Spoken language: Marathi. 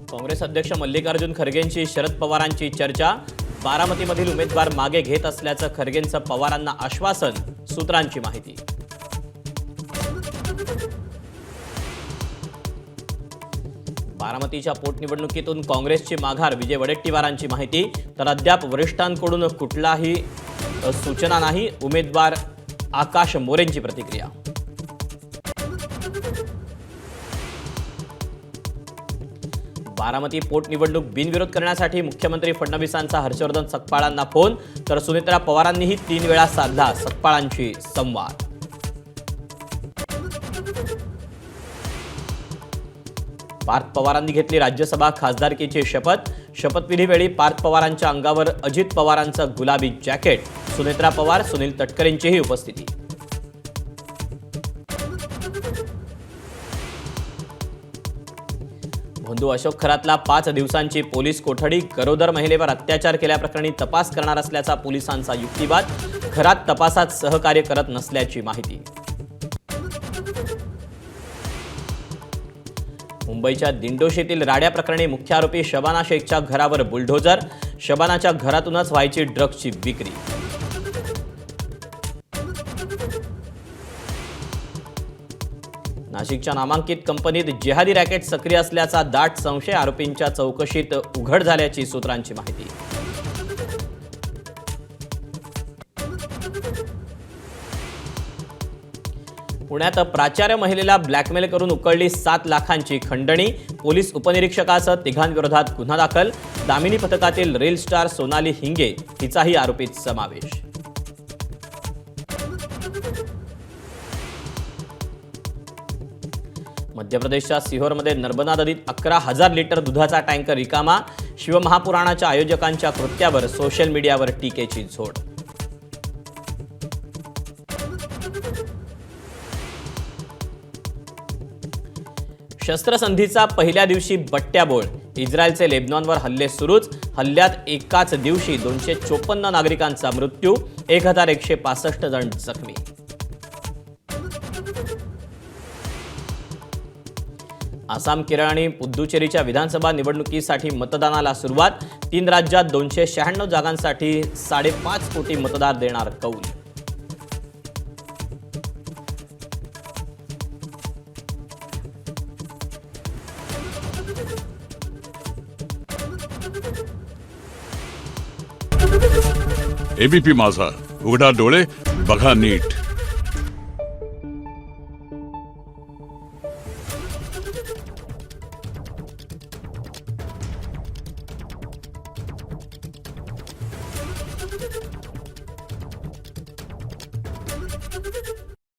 काँग्रेस अध्यक्ष मल्लिकार्जुन खरगेंची शरद पवारांची चर्चा. बारामतीमधील उमेदवार मागे घेत असल्याचं खरगेंचं पवारांना आश्वासन. सूत्रांची माहिती. बारामतीच्या पोटनिवडणुकीतून काँग्रेसची माघार. विजय वडेट्टीवारांची माहिती. तर अद्याप वरिष्ठांकडून कुठलाही सूचना नाही. उमेदवार आकाश मोरेंची प्रतिक्रिया. बारामती पोटनिवडणूक बिनविरोध करण्यासाठी मुख्यमंत्री फडणवीसांचा हर्षवर्धन सकपाळांना फोन. तर सुनेत्रा पवारांनीही 3 वेळा साधला सकपाळांशी संवाद. पार्थ पवारांनी घेतली राज्यसभा खासदारकीची शपथ. शपथविधीवेळी पार्थ पवारांच्या अंगावर अजित पवारांचं गुलाबी जॅकेट. सुनेत्रा पवार, सुनील तटकरेंचीही उपस्थिती. भोंदू अशोक खरातला 5 दिवसांची पोलीस कोठडी. गरोदर महिलेवर अत्याचार केल्याप्रकरणी तपास करणार असल्याचा पोलिसांचा युक्तिवाद. खरात तपासात सहकार्य करत नसल्याची माहिती. मुंबईच्या दिंडोशीतील राड्या प्रकरणी मुख्य आरोपी शबाना शेखच्या घरावर बुलडोझर. शबानाच्या घरातूनच व्हायची ड्रग्जची विक्री. नाशिकच्या नामांकित कंपनीत जिहादी रॅकेट सक्रिय असल्याचा दाट संशय. आरोपींच्या चौकशीत उघड झाल्याची सूत्रांची माहिती. पुण्यात प्राचार्य महिलेला ब्लॅकमेल करून उकळली 7 लाखांची खंडणी. पोलीस उपनिरीक्षकासह 3 विरोधात गुन्हा दाखल. दामिनी पथकातील रील स्टार सोनाली हिंगे हिचाही आरोपीत समावेश. मध्य प्रदेशच्या सिहोरमध्ये नर्मदा नदीत 11,000 लिटर दुधाचा टँकर रिकामा. शिवमहापुराणाच्या आयोजकांच्या कृत्यावर सोशल मीडियावर टीकेची झोड. शस्त्रसंधीचा पहिल्या दिवशी बट्ट्याबोळ. इस्रायलचे लेबनॉनवर हल्ले सुरूच. हल्ल्यात एकाच दिवशी 254 नागरिकांचा मृत्यू. 1165 जण जखमी. आसाम, केरळ आणि पुद्दुचेरीच्या विधानसभा निवडणुकीसाठी मतदानाला सुरुवात. 3 राज्यात 296 जागांसाठी 5.5 कोटी मतदार देणार कौल. एबीपी माझा, उघडा डोळे बघा नीट.